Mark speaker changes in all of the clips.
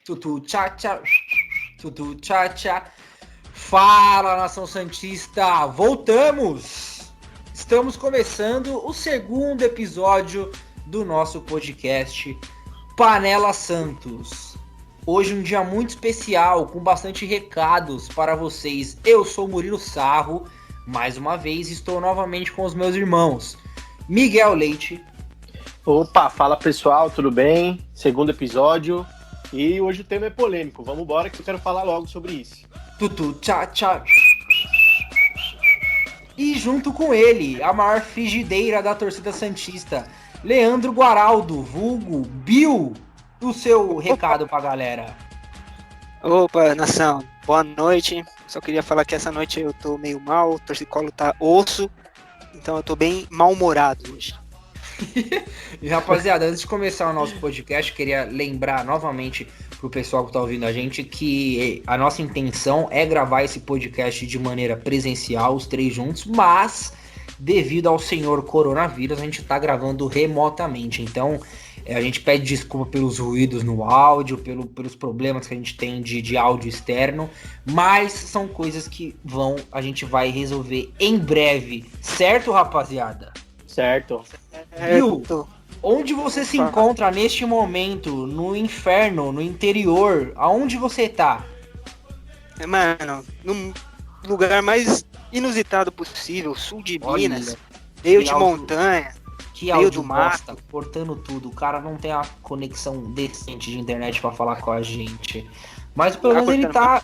Speaker 1: Tutu, tchá, tchá. Tutu, tchá, tchá. Fala, Nação Santista! Voltamos! Estamos começando o segundo episódio do nosso podcast Panela Santos. Hoje um dia muito especial, com bastante recados para vocês. Eu sou Murilo Sarro, mais uma vez estou novamente com os meus irmãos Miguel Leite.
Speaker 2: Opa, fala pessoal, tudo bem? Segundo episódio. E hoje o tema é polêmico. Vamos embora que eu quero falar logo sobre isso.
Speaker 1: Tutu, tchá, tchá. E junto com ele, a maior frigideira da torcida santista, Leandro Guaraldo, vulgo Bill, o seu recado pra galera.
Speaker 3: Opa, nação, boa noite. Só queria falar que essa noite eu tô meio mal, o torcicolo tá osso, então eu tô bem mal-humorado hoje.
Speaker 1: E rapaziada, antes de começar o nosso podcast, queria lembrar novamente pro pessoal que tá ouvindo a gente que a nossa intenção é gravar esse podcast de maneira presencial, os três juntos, mas devido ao senhor coronavírus, a gente tá gravando remotamente. Então, a gente pede desculpa pelos ruídos no áudio, pelos problemas que a gente tem de áudio externo, mas são coisas que a gente vai resolver em breve, certo, rapaziada?
Speaker 2: Certo.
Speaker 1: Bill, onde você se encontra neste momento? No inferno, no interior? Aonde você tá?
Speaker 3: Mano, no lugar mais inusitado possível, sul de
Speaker 1: Olha,
Speaker 3: Minas, meio de
Speaker 1: áudio-
Speaker 3: montanha,
Speaker 1: Que
Speaker 3: meio
Speaker 1: áudio
Speaker 3: do mato.
Speaker 1: bosta, cortando tudo. O cara não tem a conexão decente de internet pra falar com a gente. Mas pelo menos ele tá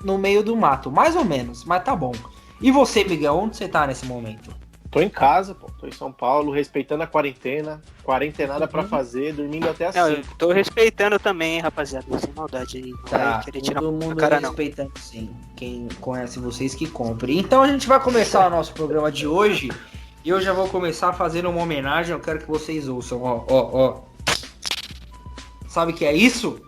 Speaker 1: no meio do mato, mais ou menos, mas tá bom. E você, Miguel, onde você tá nesse momento?
Speaker 2: Tô em casa, pô. Tô em São Paulo, respeitando a quarentena. Quarentenada pra fazer, dormindo até as
Speaker 3: Não, eu
Speaker 2: 5.
Speaker 3: tô respeitando também, rapaziada, sem maldade aí. Não
Speaker 1: Tá,
Speaker 3: vai querer tirar
Speaker 1: todo
Speaker 3: a
Speaker 1: mundo
Speaker 3: cara não.
Speaker 1: respeitando sim. Quem conhece vocês que compre. Então a gente vai começar o nosso programa de hoje. E eu já vou começar fazendo uma homenagem. Eu quero que vocês ouçam. Ó. Sabe o que é isso?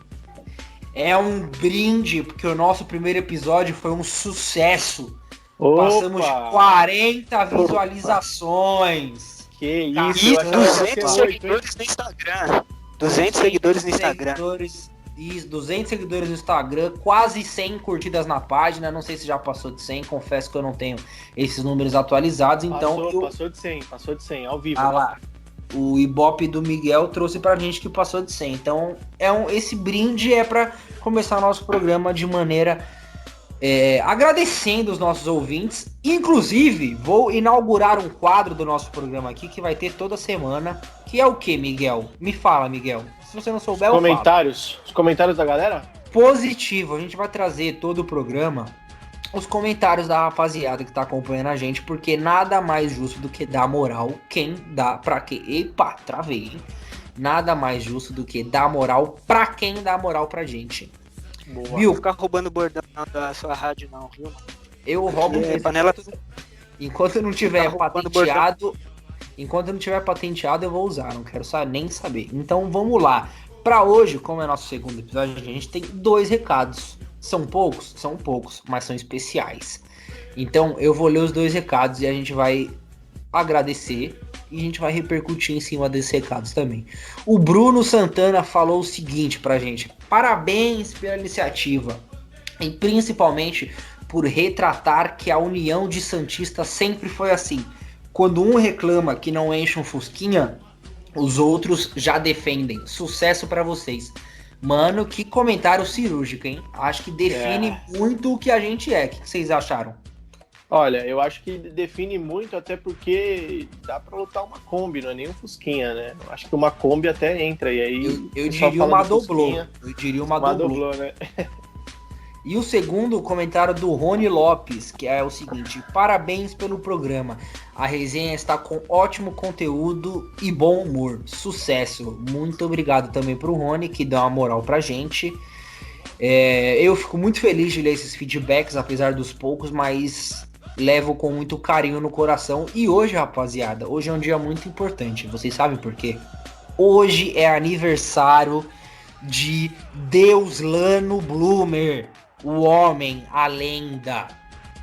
Speaker 1: É um brinde, porque o nosso primeiro episódio foi um sucesso. Passamos de 40 visualizações.
Speaker 2: Que
Speaker 1: E
Speaker 2: isso, eu achava que ia
Speaker 3: 200
Speaker 2: ser 8, hein?
Speaker 3: seguidores no Instagram. 200 seguidores no Instagram.
Speaker 1: 200 seguidores no Instagram, quase 100 curtidas na página. Não sei se já passou de 100, confesso que eu não tenho esses números atualizados. Então,
Speaker 2: Passou de 100, ao vivo.
Speaker 1: Ah lá, o Ibope do Miguel trouxe pra gente que passou de 100. Então, esse brinde é pra começar o nosso programa de maneira agradecendo os nossos ouvintes. Inclusive, vou inaugurar um quadro do nosso programa aqui que vai ter toda semana. Que é o que, Miguel? Me fala, Miguel. Se você não souber, eu falo.
Speaker 2: Os comentários da galera?
Speaker 1: Positivo. A gente vai trazer todo o programa, os comentários da rapaziada que tá acompanhando a gente, porque nada mais justo do que dar moral quem dá pra quem. Epa, travei, hein? Nada mais justo do que dar moral pra quem dá moral pra gente.
Speaker 2: Boa.
Speaker 3: Não
Speaker 1: Viu?
Speaker 3: ficar roubando bordão da sua rádio não, viu?
Speaker 1: Eu roubo mesmo.
Speaker 3: Panela...
Speaker 1: Enquanto não tiver
Speaker 3: Tá roubando
Speaker 1: patenteado, eu vou usar, não quero nem saber. Então vamos lá. Pra hoje, como é nosso segundo episódio, a gente tem 2 recados. São poucos? São poucos, mas são especiais. Então eu vou ler os 2 recados e a gente vai agradecer e a gente vai repercutir em cima desses recados também. O Bruno Santana falou o seguinte pra gente: parabéns pela iniciativa e principalmente por retratar que a união de santistas sempre foi assim. Quando um reclama que não enche um fusquinha, os outros já defendem. Sucesso pra vocês. Mano, que comentário cirúrgico, hein? Acho que define muito o que a gente é. O que vocês acharam?
Speaker 2: Olha, eu acho que define muito, até porque dá pra lutar uma Kombi, não é nem um Fusquinha, né? Eu acho que uma Kombi até entra, e aí...
Speaker 1: Eu diria uma doblô.
Speaker 2: Uma doblô, né?
Speaker 1: E o segundo comentário do Rony Lopes, que é o seguinte: parabéns pelo programa. A resenha está com ótimo conteúdo e bom humor. Sucesso. Muito obrigado também pro Rony, que dá uma moral pra gente. Eu fico muito feliz de ler esses feedbacks, apesar dos poucos, mas levo com muito carinho no coração. E hoje, rapaziada, hoje é um dia muito importante. Vocês sabem por quê? Hoje é aniversário de Deuslano Bloomer. O homem, a lenda,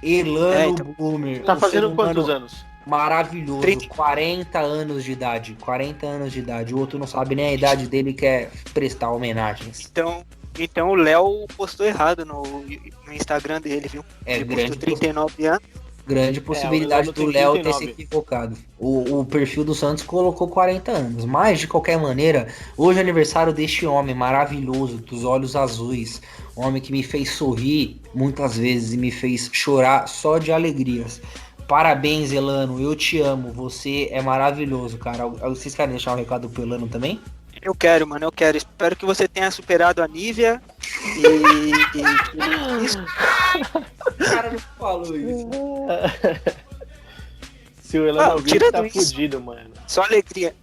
Speaker 1: Elano Bloomer.
Speaker 2: Tá fazendo quantos anos?
Speaker 1: Maravilhoso,
Speaker 3: 30.
Speaker 1: 40 anos de idade. 40 anos de idade. O outro não sabe nem a idade dele e quer prestar homenagens.
Speaker 3: Então, Então o Léo postou errado no Instagram dele, viu? Ele
Speaker 1: Grande,
Speaker 3: postou 39 anos.
Speaker 1: grande possibilidade
Speaker 2: o
Speaker 1: do
Speaker 2: Leno tem
Speaker 1: Léo ter se
Speaker 2: 39.
Speaker 1: equivocado. O perfil do Santos colocou 40 anos. Mas, de qualquer maneira, hoje é aniversário deste homem maravilhoso, dos olhos azuis. Um homem que me fez sorrir muitas vezes e me fez chorar só de alegrias. Parabéns, Elano. Eu te amo. Você é maravilhoso, cara. Vocês querem deixar um recado pro Elano também?
Speaker 3: Eu quero, mano, eu quero. Espero que você tenha superado a Nívia e isso.
Speaker 1: O cara não falou isso.
Speaker 2: Se o Elano ouvir, ele tá
Speaker 3: isso.
Speaker 2: fudido, mano.
Speaker 3: Só alegria.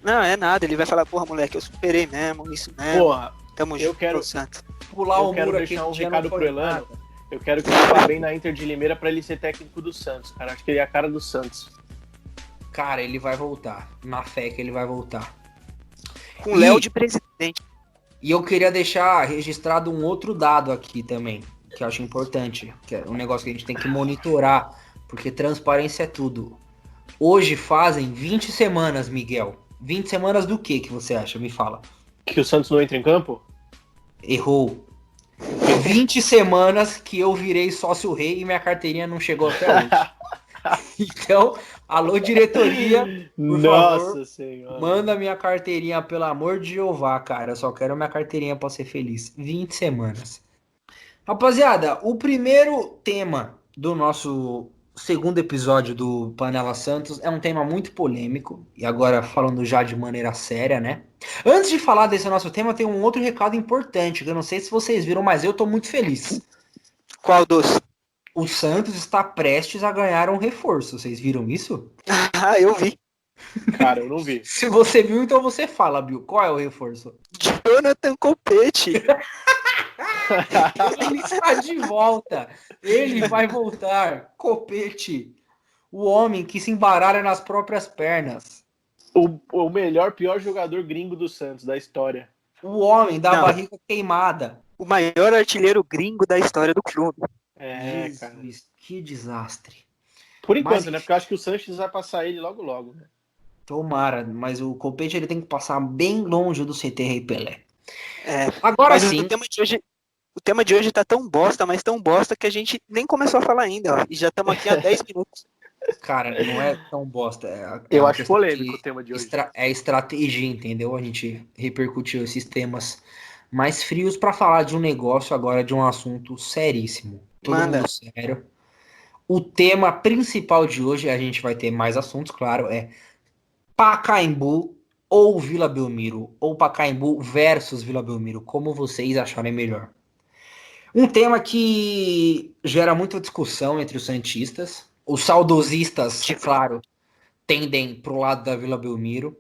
Speaker 3: Não, é nada. Ele vai falar, porra, moleque, eu superei mesmo, isso mesmo.
Speaker 2: Porra,
Speaker 3: Tamo
Speaker 2: eu
Speaker 3: junto,
Speaker 2: quero-
Speaker 3: Santo.
Speaker 1: Pular
Speaker 2: eu
Speaker 1: o
Speaker 2: quero
Speaker 1: muro
Speaker 2: deixar um
Speaker 1: aqui
Speaker 2: recado pro Elano. Eu quero que ele vá bem na Inter de Limeira pra ele ser técnico do Santos, cara. Acho que ele é a cara do Santos.
Speaker 1: Cara, ele vai voltar. Na fé que ele vai voltar.
Speaker 3: Com o Léo de presidente.
Speaker 1: E eu queria deixar registrado um outro dado aqui também, que eu acho importante, que é um negócio que a gente tem que monitorar, porque transparência é tudo. Hoje fazem 20 semanas, Miguel. 20 semanas do que você acha? Me fala.
Speaker 2: Que o Santos não entra em campo?
Speaker 1: Errou. 20 semanas que eu virei sócio rei e minha carteirinha não chegou até hoje. Então, alô diretoria, por favor,
Speaker 2: Nossa senhora.
Speaker 1: manda minha carteirinha, pelo amor de Jeová, cara. Eu só quero minha carteirinha pra ser feliz. 20 semanas. Rapaziada, o primeiro tema do nosso segundo episódio do Panela Santos é um tema muito polêmico. E agora falando já de maneira séria, né? Antes de falar desse nosso tema, tem um outro recado importante, que eu não sei se vocês viram, mas eu tô muito feliz.
Speaker 3: Qual dos?
Speaker 1: O Santos está prestes a ganhar um reforço. Vocês viram isso?
Speaker 3: Ah, eu vi.
Speaker 2: Cara, eu não vi.
Speaker 1: Se você viu, então você fala, Bill. Qual é o reforço?
Speaker 3: Jonathan Copete.
Speaker 1: Ele está de volta. Ele vai voltar. Copete. O homem que se embaralha nas próprias pernas.
Speaker 2: O melhor, pior jogador gringo do Santos, da história.
Speaker 1: O homem da
Speaker 3: Não.
Speaker 1: barriga queimada.
Speaker 3: O maior artilheiro gringo da história do clube.
Speaker 2: É, cara.
Speaker 1: Jesus, que desastre.
Speaker 2: Por enquanto,
Speaker 1: Mas-
Speaker 2: né? Porque eu acho que o Sanches vai passar ele logo, logo. Né?
Speaker 1: Tomara, mas o Copete ele tem que passar bem longe do CT Rei Pelé.
Speaker 3: É,
Speaker 1: Agora
Speaker 3: mas
Speaker 1: sim.
Speaker 3: o tema de hoje tá tão bosta, mas tão bosta que a gente nem começou a falar ainda, ó. E já estamos aqui há 10 minutos.
Speaker 1: Cara, não é tão bosta.
Speaker 2: Eu
Speaker 1: uma
Speaker 2: acho
Speaker 1: questão
Speaker 2: polêmico
Speaker 1: de
Speaker 2: o tema de hoje.
Speaker 1: É estratégia, entendeu? A gente repercutiu esses temas mais frios pra falar de um negócio agora, de um assunto seríssimo. Todo
Speaker 3: Manda.
Speaker 1: mundo sério. O tema principal de hoje, a gente vai ter mais assuntos, claro, é Pacaembu ou Vila Belmiro, ou Pacaembu versus Vila Belmiro, como vocês acharem melhor. Um tema que gera muita discussão entre os santistas. Os saudosistas, claro, tendem pro lado da Vila Belmiro.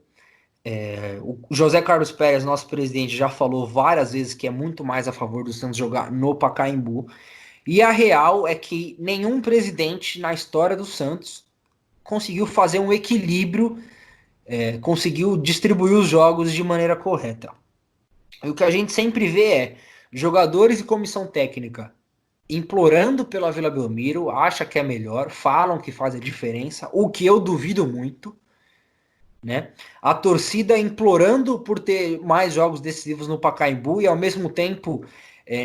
Speaker 1: O José Carlos Pérez, nosso presidente, já falou várias vezes que é muito mais a favor do Santos jogar no Pacaembu. E a real é que nenhum presidente na história do Santos conseguiu fazer um equilíbrio, conseguiu distribuir os jogos de maneira correta. E o que a gente sempre vê é jogadores e comissão técnica implorando pela Vila Belmiro, acha que é melhor, falam que faz a diferença, o que eu duvido muito, né? A torcida implorando por ter mais jogos decisivos no Pacaembu e ao mesmo tempo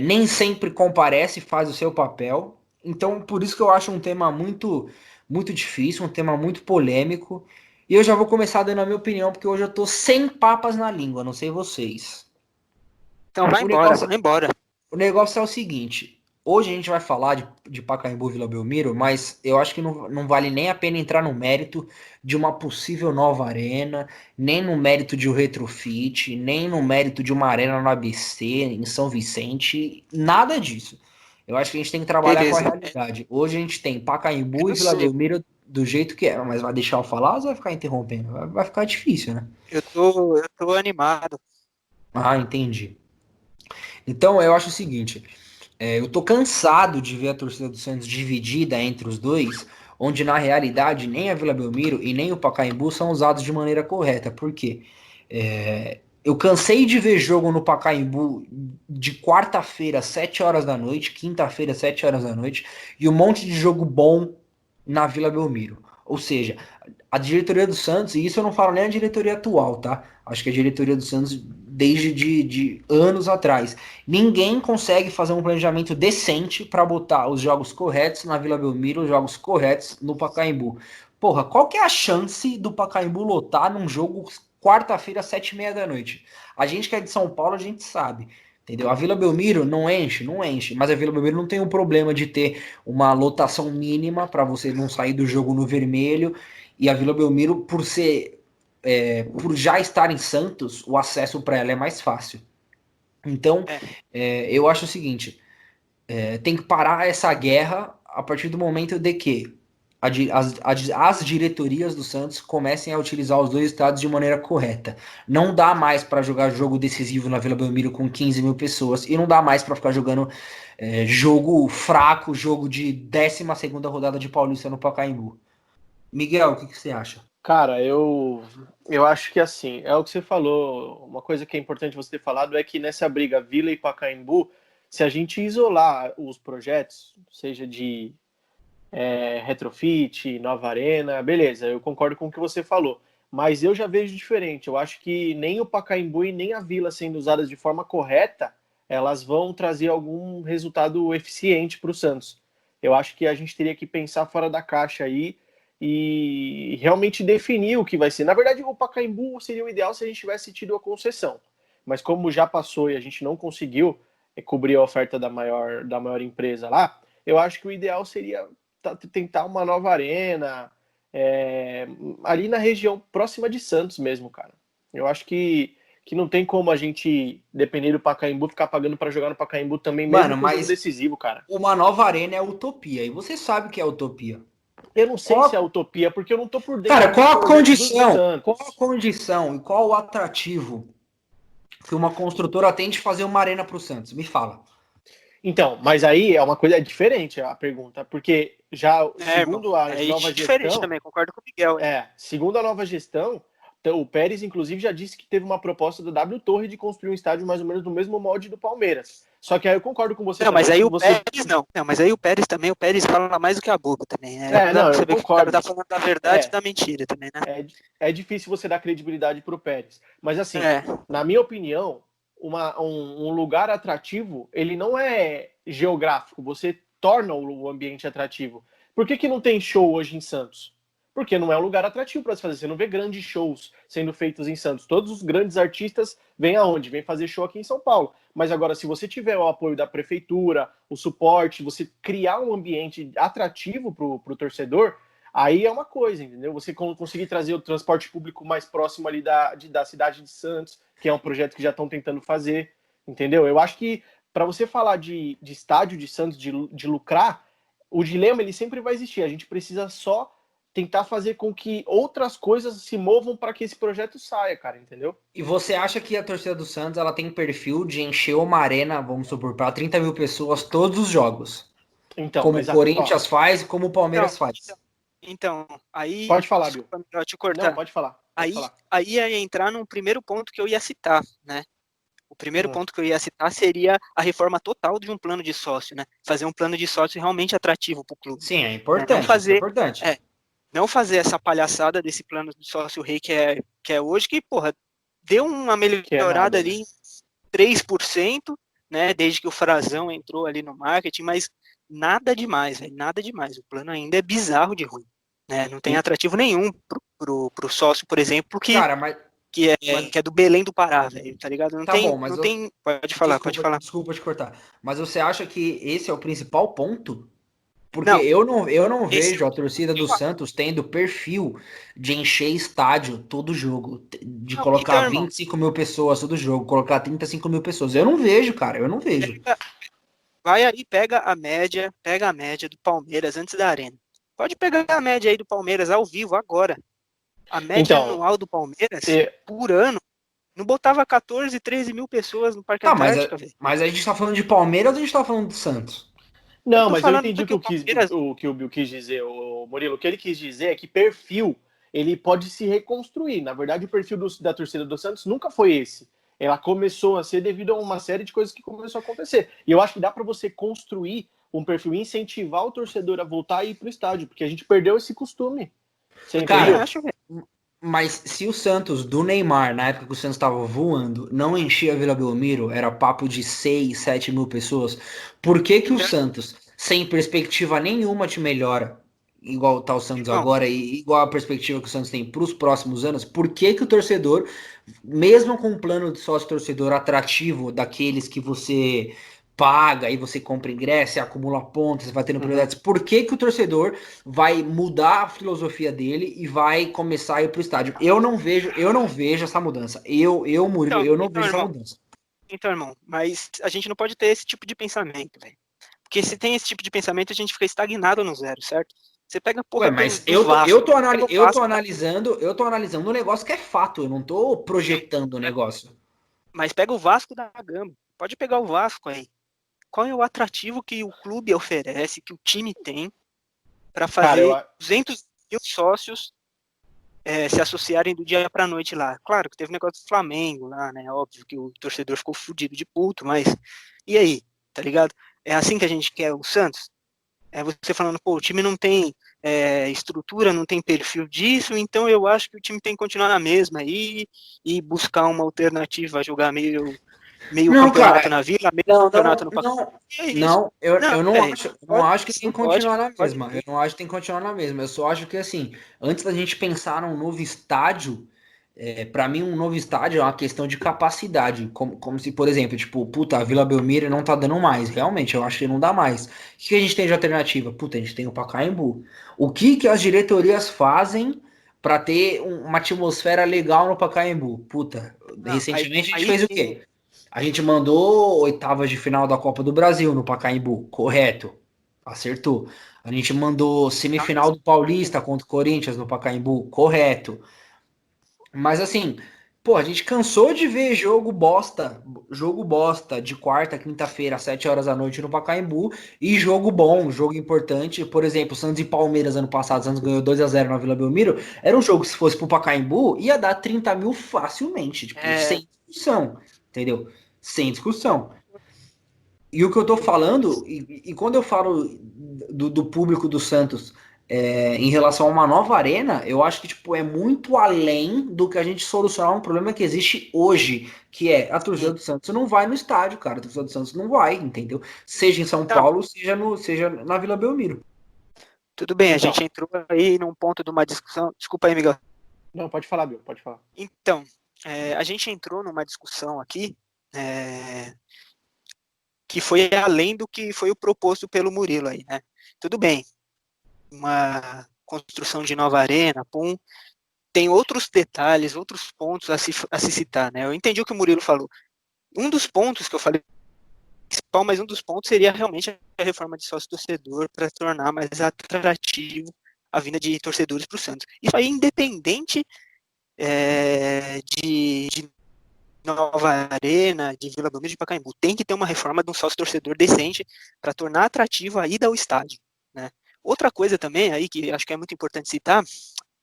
Speaker 1: nem sempre comparece e faz o seu papel. Então, por isso que eu acho um tema muito, muito difícil, um tema muito polêmico. E eu já vou começar dando a minha opinião, porque hoje eu tô sem papas na língua, não sei vocês.
Speaker 3: Então vai
Speaker 1: O
Speaker 3: embora,
Speaker 1: negócio-
Speaker 3: vai embora.
Speaker 1: O negócio é o seguinte, hoje a gente vai falar de Pacaembu e Vila Belmiro, mas eu acho que não vale nem a pena entrar no mérito de uma possível nova arena, nem no mérito de um retrofit, nem no mérito de uma arena no ABC, em São Vicente, nada disso. Eu acho que a gente tem que trabalhar com a
Speaker 3: Beleza.
Speaker 1: realidade. Hoje a gente tem Pacaembu
Speaker 3: Eu
Speaker 1: e
Speaker 3: não
Speaker 1: Vila
Speaker 3: sei.
Speaker 1: Belmiro do jeito que é, mas vai deixar eu falar ou você vai ficar interrompendo? Vai ficar difícil, né?
Speaker 3: Eu tô animado.
Speaker 1: Ah, entendi. Então eu acho o seguinte, eu tô cansado de ver a torcida do Santos dividida entre os dois, onde na realidade nem a Vila Belmiro e nem o Pacaembu são usados de maneira correta. Por quê? Eu cansei de ver jogo no Pacaembu de quarta-feira, 7 horas da noite, quinta-feira, 7 horas da noite, e um monte de jogo bom na Vila Belmiro. Ou seja, a diretoria do Santos, e isso eu não falo nem a diretoria atual, tá? Acho que a diretoria do Santos, desde de anos atrás, ninguém consegue fazer um planejamento decente para botar os jogos corretos na Vila Belmiro, os jogos corretos no Pacaembu. Porra, qual que é a chance do Pacaembu lotar num jogo quarta-feira, 7h30 da noite? A gente que é de São Paulo, a gente sabe. Entendeu? A Vila Belmiro não enche, não enche, mas a Vila Belmiro não tem o problema de ter uma lotação mínima para você não sair do jogo no vermelho. E a Vila Belmiro, por já estar em Santos, o acesso para ela é mais fácil. Então, eu acho o seguinte: tem que parar essa guerra a partir do momento de que as diretorias do Santos comecem a utilizar os dois estados de maneira correta. Não dá mais para jogar jogo decisivo na Vila Belmiro com 15 mil pessoas e não dá mais para ficar jogando jogo fraco, jogo de 12ª rodada de Paulista no Pacaembu. Miguel, o que você acha?
Speaker 2: Cara, eu acho que assim, é o que você falou. Uma coisa que é importante você ter falado é que nessa briga Vila e Pacaembu, se a gente isolar os projetos, seja de retrofit, nova arena, beleza, eu concordo com o que você falou. Mas eu já vejo diferente. Eu acho que nem o Pacaembu e nem a Vila sendo usadas de forma correta, elas vão trazer algum resultado eficiente para o Santos. Eu acho que a gente teria que pensar fora da caixa aí e realmente definir o que vai ser. Na verdade, o Pacaembu seria o ideal se a gente tivesse tido a concessão. Mas como já passou e a gente não conseguiu cobrir a oferta da maior empresa lá, eu acho que o ideal seria tentar uma nova arena, ali na região próxima de Santos mesmo, cara. Eu acho que não tem como a gente, depender do Pacaembu, ficar pagando para jogar no Pacaembu também, mesmo
Speaker 1: Mano,
Speaker 2: com
Speaker 1: mas
Speaker 2: jogo decisivo, cara.
Speaker 1: uma nova arena é utopia, e você sabe que é utopia.
Speaker 2: Eu não sei se é utopia, porque eu não tô por dentro.
Speaker 1: Cara, qual a
Speaker 2: do
Speaker 1: condição?
Speaker 2: Santos.
Speaker 1: Qual a condição e qual o atrativo que uma construtora tem de fazer uma arena pro Santos? Me fala.
Speaker 2: Então, mas aí é uma coisa diferente a pergunta, porque já segundo a nova
Speaker 3: diferente
Speaker 2: gestão,
Speaker 3: também, concordo com o Miguel.
Speaker 2: segundo a nova gestão, o Pérez inclusive já disse que teve uma proposta da W Torre de construir um estádio mais ou menos no mesmo molde do Palmeiras. Só que aí eu concordo com você.
Speaker 3: Não, mas aí o Pérez não. Não, mas aí o Pérez também, o Pérez fala mais do que a boca também, né?
Speaker 2: Não,
Speaker 3: você
Speaker 2: eu
Speaker 3: vê que o
Speaker 2: concordo.
Speaker 3: cara tá falando da verdade e da mentira também, né?
Speaker 2: É difícil você dar credibilidade pro Pérez. Mas assim, na minha opinião, um lugar atrativo, ele não é geográfico, você torna o ambiente atrativo. Por que não tem show hoje em Santos? Porque não é um lugar atrativo para se fazer. Você não vê grandes shows sendo feitos em Santos. Todos os grandes artistas vêm aonde? Vêm fazer show aqui em São Paulo. Mas agora, se você tiver o apoio da prefeitura, o suporte, você criar um ambiente atrativo para o torcedor, aí é uma coisa, entendeu? Você conseguir trazer o transporte público mais próximo ali da cidade de Santos, que é um projeto que já estão tentando fazer, entendeu? Eu acho que para você falar de estádio de Santos, de lucrar, o dilema ele sempre vai existir. A gente precisa só tentar fazer com que outras coisas se movam para que esse projeto saia, cara, entendeu?
Speaker 1: E você acha que a torcida do Santos ela tem perfil de encher uma arena, vamos supor, para 30 mil pessoas todos os jogos?
Speaker 2: Então,
Speaker 1: como o Corinthians faz e como o Palmeiras faz.
Speaker 3: Então, aí...
Speaker 2: Pode falar, Bill.
Speaker 3: Desculpa, te cortar.
Speaker 2: Não, pode falar.
Speaker 3: Aí ia entrar num primeiro ponto que eu ia citar, né? O primeiro ponto que eu ia citar seria a reforma total de um plano de sócio, né? Fazer um plano de sócio realmente atrativo para o clube.
Speaker 1: Sim, é importante.
Speaker 3: Não fazer essa palhaçada desse plano de sócio rei que é hoje, que, porra, deu uma melhorada ali em 3%, né? Desde que o Frazão entrou ali no marketing, mas nada demais, velho, nada demais. O plano ainda é bizarro de ruim, né? Não tem atrativo nenhum pro sócio, por exemplo, que é do Belém do Pará, velho, tá ligado? Pode falar.
Speaker 1: Desculpa te cortar. Mas você acha que esse é o principal ponto? Porque eu não vejo a torcida do Santos tendo perfil de encher estádio todo jogo, de colocar 25 mil pessoas todo jogo, colocar 35 mil pessoas. Eu não vejo, cara, eu não vejo.
Speaker 3: Vai aí, pega a média do Palmeiras antes da Arena. Pode pegar a média aí do Palmeiras ao vivo agora. A média anual do Palmeiras, por ano, não botava 14, 13 mil pessoas no Parque Antártica, velho.
Speaker 1: Mas a gente tá falando de Palmeiras ou a gente tá falando do Santos?
Speaker 2: Não, mas eu entendi o que o Bill quis dizer, o Murilo. O que ele quis dizer é que perfil, ele pode se reconstruir. Na verdade, o perfil da torcida do Santos nunca foi esse. Ela começou a ser devido a uma série de coisas que começou a acontecer. E eu acho que dá para você construir um perfil, incentivar o torcedor a voltar a ir pro estádio, porque a gente perdeu esse costume.
Speaker 1: Cara, mas se o Santos do Neymar, na época que o Santos estava voando, não enchia a Vila Belmiro, era papo de 6, 7 mil pessoas, por que que o Santos, sem perspectiva nenhuma de melhora, igual tá o Santos agora e igual a perspectiva que o Santos tem para os próximos anos, por que que o torcedor, mesmo com um plano de sócio-torcedor atrativo, daqueles que você paga e você compra ingresso, acumula pontos, vai tendo prioridades, por que que o torcedor vai mudar a filosofia dele e vai começar a ir pro estádio? Eu não vejo essa mudança. Murilo, eu não vejo essa mudança.
Speaker 3: Então, irmão, mas a gente não pode ter esse tipo de pensamento, velho. Porque se tem esse tipo de pensamento, a gente fica estagnado no zero, certo? Você pega, porra,
Speaker 1: mas
Speaker 3: Vasco,
Speaker 1: eu tô analisando um negócio que é fato, eu não tô projetando o negócio.
Speaker 3: Mas pega o Vasco da Gama. Pode pegar o Vasco aí. Qual é o atrativo que o clube oferece, que o time tem, para fazer 200 mil sócios se associarem do dia pra noite lá? Claro que teve um negócio do Flamengo lá, né? Óbvio que o torcedor ficou fudido de puto, mas e aí? Tá ligado? É assim que a gente quer o Santos? É você falando, pô, o time não tem estrutura, não tem perfil disso, então eu acho que o time tem que continuar na mesma aí e buscar uma alternativa, jogar meio
Speaker 1: Não,
Speaker 3: campeonato
Speaker 1: cara,
Speaker 3: na Vila, meio campeonato no
Speaker 1: Pacaembu.
Speaker 3: Não,
Speaker 1: Eu não acho que tem que continuar na
Speaker 3: pode.
Speaker 1: mesma. Eu não acho que tem que continuar na mesma. Eu só acho que, assim, antes da gente pensar num novo estádio, para mim, um novo estádio é uma questão de capacidade. Como se, por exemplo, tipo, puta, a Vila Belmiro não tá dando mais. Realmente, eu acho que não dá mais. O que a gente tem de alternativa? Puta, a gente tem o Pacaembu. O que as diretorias fazem para ter uma atmosfera legal no Pacaembu? Puta, recentemente a gente fez o quê? A gente mandou oitavas de final da Copa do Brasil no Pacaembu, correto. Acertou. A gente mandou semifinal do Paulista contra o Corinthians no Pacaembu, correto. Mas assim, pô, a gente cansou de ver jogo bosta de quarta, quinta-feira, às 7 horas da noite no Pacaembu, e jogo bom, jogo importante. Por exemplo, Santos e Palmeiras ano passado, Santos ganhou 2-0 na Vila Belmiro. Era um jogo que, se fosse pro Pacaembu, ia dar 30 mil facilmente, tipo, sem discussão, entendeu? Sem discussão. E o que eu tô falando, e quando eu falo do público do Santos em relação a uma nova arena, eu acho que tipo, é muito além do que a gente solucionar um problema que existe hoje, que é a torcida do Santos não vai no estádio, cara. A torcida do Santos não vai, entendeu? Seja em São Paulo, seja na Vila Belmiro.
Speaker 3: Tudo bem, a gente entrou aí num ponto de uma discussão. Desculpa aí, Miguel.
Speaker 2: Não, pode falar, Bill, pode falar.
Speaker 3: Então, a gente entrou numa discussão aqui que foi além do que foi o proposto pelo Murilo aí, né? Tudo bem, uma construção de nova arena, tem outros detalhes, outros pontos a se citar, né? Eu entendi o que o Murilo falou. Um dos pontos que eu falei principal, mas um dos pontos seria realmente a reforma de sócio-torcedor para tornar mais atrativo a vinda de torcedores para o Santos. Isso aí, independente de nova arena, de Vila Belmiro, de Pacaembu, tem que ter uma reforma de um sócio-torcedor decente para tornar atrativo a ida ao estádio, né? Outra coisa também aí que acho que é muito importante citar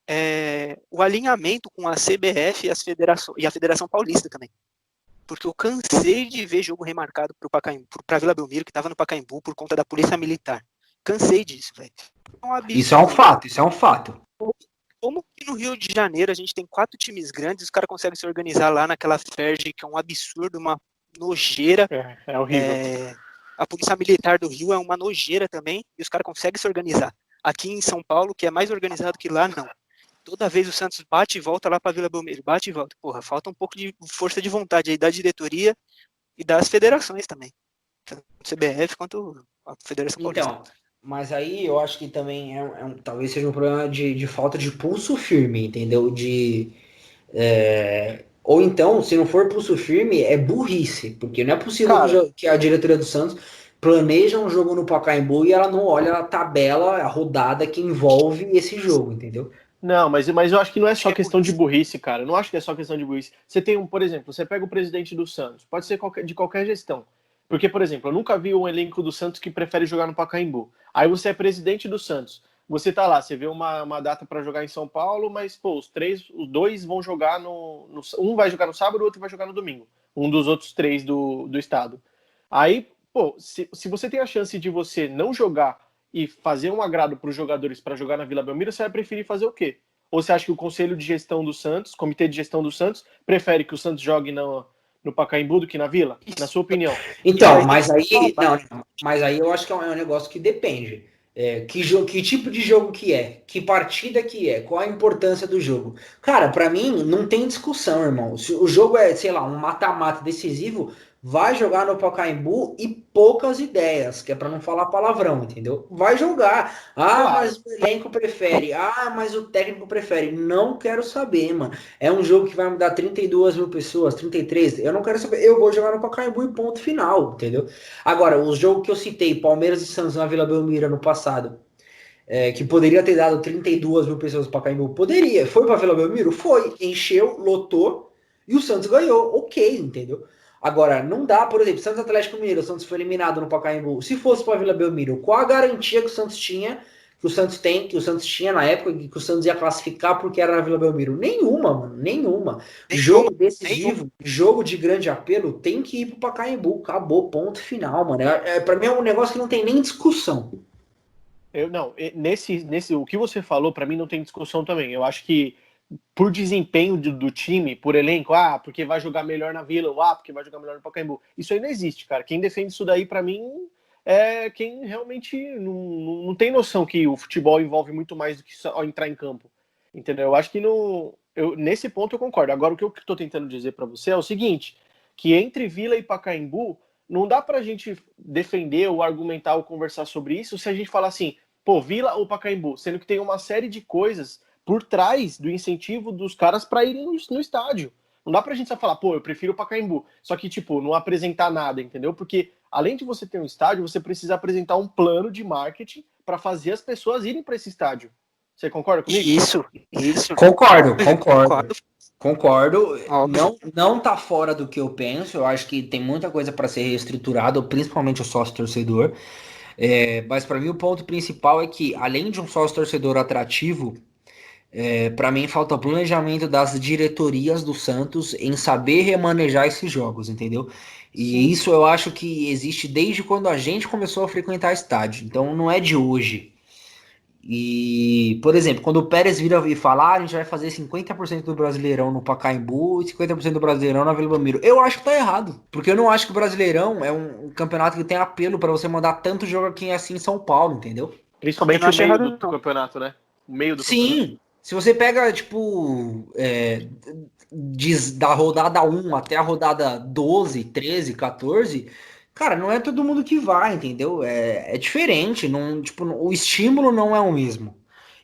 Speaker 3: é o alinhamento com a CBF e a Federação Paulista também. Porque eu cansei de ver jogo remarcado para Vila Belmiro, que estava no Pacaembu, por conta da polícia militar. Cansei disso, velho.
Speaker 1: Isso é um fato.
Speaker 3: Como que no Rio de Janeiro a gente tem 4 times grandes, os caras conseguem se organizar lá naquela Ferg, que é um absurdo, uma nojeira.
Speaker 2: É horrível.
Speaker 3: A polícia militar do Rio é uma nojeira também, e os caras conseguem se organizar. Aqui em São Paulo, que é mais organizado que lá, não. Toda vez o Santos bate e volta lá para Vila Belmiro, bate e volta. Porra, falta um pouco de força de vontade aí da diretoria e das federações também. Tanto o CBF quanto a Federação Paulista.
Speaker 1: Então, mas aí eu acho que também talvez seja um problema de falta de pulso firme, entendeu? Ou então, se não for pulso firme, é burrice, porque não é possível que a diretoria do Santos planeja um jogo no Pacaembu e ela não olha a tabela, a rodada que envolve esse jogo, entendeu?
Speaker 2: Não, mas eu acho que não é só questão de burrice, cara. Eu não acho que é só questão de burrice. Você tem por exemplo, você pega o presidente do Santos, pode ser de qualquer gestão. Porque, por exemplo, eu nunca vi um elenco do Santos que prefere jogar no Pacaembu. Aí você é presidente do Santos. Você tá lá, você vê uma data para jogar em São Paulo, mas, pô, os dois vão jogar um vai jogar no sábado, o outro vai jogar no domingo. Um dos outros 3 do estado. Aí, pô, se você tem a chance de você não jogar e fazer um agrado para os jogadores para jogar na Vila Belmiro, você vai preferir fazer o quê? Ou você acha que o Conselho de Gestão do Santos, Comitê de Gestão do Santos, prefere que o Santos jogue no Pacaembu do que na Vila? Na sua opinião?
Speaker 1: Então, mas aí, não, mas aí eu acho que é um negócio que depende. Que tipo de jogo que é? Que partida que é? Qual a importância do jogo? Cara, pra mim não tem discussão, irmão. Se o jogo é, sei lá, um mata-mata decisivo, vai jogar no Pacaembu e poucas ideias, que é pra não falar palavrão, entendeu? Vai jogar. Ah,
Speaker 2: Claro.
Speaker 1: mas o elenco prefere. Ah, mas o técnico prefere. Não quero saber, mano. É um jogo que vai me dar 32 mil pessoas, 33. Eu não quero saber. Eu vou jogar no Pacaembu e ponto final, entendeu? Agora, os jogos que eu citei, Palmeiras e Santos na Vila Belmiro no passado, que poderia ter dado 32 mil pessoas para Pacaembu, poderia. Foi para Vila Belmiro? Foi. Encheu, lotou e o Santos ganhou. Ok, entendeu? Agora, não dá, por exemplo, Santos Atlético Mineiro, o Santos foi eliminado no Pacaembu. Se fosse para Vila Belmiro, qual a garantia que o Santos tinha, que o Santos tem, que o Santos tinha na época, que o Santos ia classificar porque era na Vila Belmiro? Nenhuma, mano, nenhuma. Jogo decisivo, jogo de grande apelo, tem que ir pro Pacaembu. Acabou, ponto final, mano. Pra mim é um negócio que não tem nem discussão.
Speaker 2: O que você falou, pra mim não tem discussão também. Eu acho que por desempenho do time, por elenco, porque vai jogar melhor na Vila, porque vai jogar melhor no Pacaembu. Isso aí não existe, cara. Quem defende isso daí, pra mim, é quem realmente não tem noção que o futebol envolve muito mais do que só entrar em campo. Entendeu? Eu acho que nesse ponto eu concordo. Agora, o que eu tô tentando dizer pra você é o seguinte, que entre Vila e Pacaembu, não dá pra gente defender ou argumentar ou conversar sobre isso se a gente falar assim, pô, Vila ou Pacaembu, sendo que tem uma série de coisas por trás do incentivo dos caras para irem no estádio. Não dá pra gente só falar, pô, eu prefiro o Pacaembu. Só que, tipo, não apresentar nada, entendeu? Porque além de você ter um estádio, você precisa apresentar um plano de marketing para fazer as pessoas irem para esse estádio. Você concorda comigo?
Speaker 3: Isso.
Speaker 1: Concordo. Não tá fora do que eu penso. Eu acho que tem muita coisa para ser reestruturada, principalmente o sócio torcedor. Mas para mim o ponto principal é que, além de um sócio torcedor atrativo, para mim falta planejamento das diretorias do Santos em saber remanejar esses jogos, entendeu? E
Speaker 2: Sim.
Speaker 1: isso eu acho que existe desde quando a gente começou a frequentar estádio. Então não é de hoje. E, por exemplo, quando o Pérez vira e fala, a gente vai fazer 50% do Brasileirão no Pacaembu e 50% do Brasileirão na Vila Belmiro. Eu acho que tá errado. Porque eu não acho que o Brasileirão é um campeonato que tem apelo para você mandar tanto jogo aqui assim em São Paulo, entendeu?
Speaker 2: Principalmente o meio do campeonato, né? O meio do campeonato.
Speaker 1: Sim. Se você pega, tipo, da rodada 1 até a rodada 12, 13, 14, cara, não é todo mundo que vai, entendeu? É diferente, não, tipo, o estímulo não é o mesmo.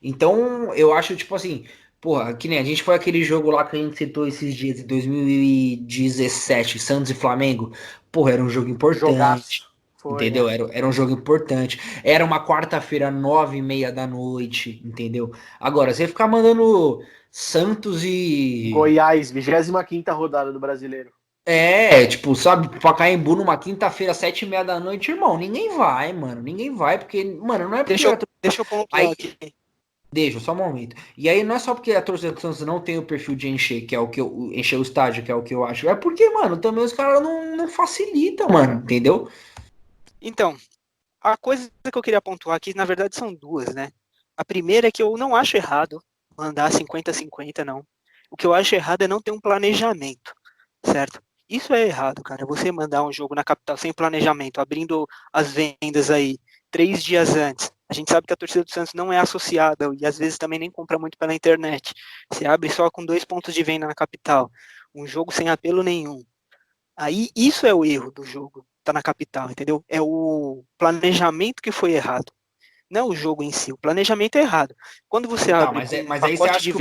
Speaker 1: Então, eu acho, tipo assim, porra, que nem a gente foi aquele jogo lá que a gente citou esses dias, de 2017, Santos e Flamengo. Porra, era um jogo importante.
Speaker 2: Jogaço.
Speaker 1: Entendeu? Era um jogo importante. Era uma quarta-feira, 9h30 da noite, entendeu? Agora, você ficar mandando Santos e
Speaker 2: Goiás, 25ª rodada do Brasileiro.
Speaker 1: Tipo, sabe, Pacaembu numa quinta-feira, 7h30 da noite, irmão, ninguém vai, mano. Ninguém vai, porque, mano, não é porque.
Speaker 3: Deixa eu pontuar aqui.
Speaker 1: Deixa, só um momento. E aí não é só porque a torcida do Santos não tem o perfil de encher, que é o que eu. Encher o estádio, que é o que eu acho. É porque, mano, também os caras não facilitam, mano, entendeu?
Speaker 3: Então, a coisa que eu queria pontuar aqui, na verdade, são duas, né? A primeira é que eu não acho errado mandar 50-50, não. O que eu acho errado é não ter um planejamento, certo? Isso é errado, cara. Você mandar um jogo na capital sem planejamento, abrindo as vendas aí 3 dias antes. A gente sabe que a torcida do Santos não é associada e às vezes também nem compra muito pela internet. Você abre só com 2 pontos de venda na capital. Um jogo sem apelo nenhum. Aí isso é o erro do jogo, tá na capital, entendeu? É o planejamento que foi errado. Não é o jogo em si, o planejamento é errado. Quando você abre
Speaker 1: mas aí você acha que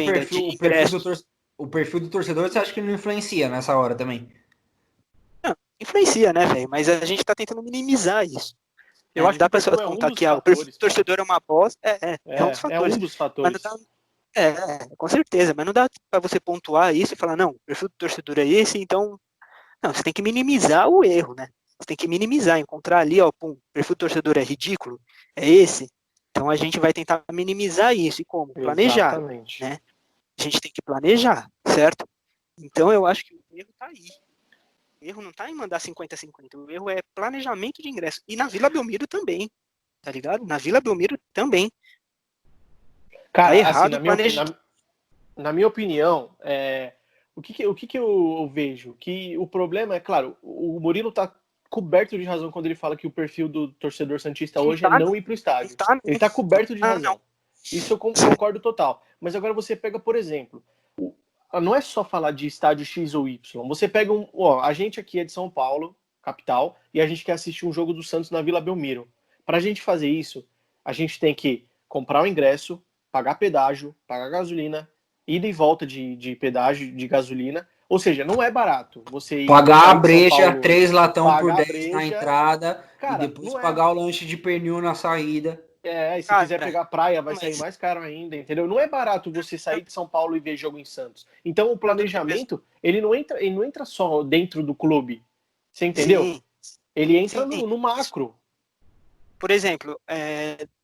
Speaker 1: o perfil do torcedor, você acha que não influencia nessa hora também?
Speaker 3: Não, influencia, né, velho? Mas a gente tá tentando minimizar isso.
Speaker 2: Eu acho que
Speaker 3: dá pra pessoa contar que o perfil do torcedor é uma bosta. É um dos fatores.
Speaker 2: É um dos fatores.
Speaker 3: Com certeza, mas não dá pra você pontuar isso e falar, não, o perfil do torcedor é esse, então. Não, você tem que minimizar o erro, né? Você tem que minimizar, encontrar ali, ó, o perfil do torcedor é ridículo, é esse. Então a gente vai tentar minimizar isso. E como? Planejar,
Speaker 2: Exatamente.
Speaker 3: né? A gente tem que planejar, certo? Então eu acho que o erro tá aí. O erro não tá em mandar 50-50, o erro é planejamento de ingresso. E na Vila Belmiro também, tá ligado? Na Vila Belmiro também.
Speaker 2: Cara,
Speaker 3: tá errado
Speaker 2: assim, na minha opinião, o que eu vejo? Que o problema é, claro, o Murilo tá coberto de razão quando ele fala que o perfil do torcedor santista hoje é não ir pro estádio. Ele tá coberto de razão. Isso eu concordo total. Mas agora você pega, por exemplo, não é só falar de estádio X ou Y. Você pega a gente aqui é de São Paulo, capital, e a gente quer assistir um jogo do Santos na Vila Belmiro. Pra gente fazer isso, a gente tem que comprar o ingresso, pagar pedágio, pagar gasolina, ida e volta de pedágio, de gasolina. Ou seja, não é barato você
Speaker 1: pagar a breja, 3 latão por 10 na entrada,
Speaker 2: cara,
Speaker 1: e depois pagar o lanche de pernil na saída.
Speaker 2: E se quiser pegar praia, vai sair mais caro ainda, entendeu? Não é barato você sair de São Paulo e ver jogo em Santos. Então o planejamento, ele não entra só dentro do clube. Você entendeu? Sim. Ele entra no macro.
Speaker 3: Por exemplo,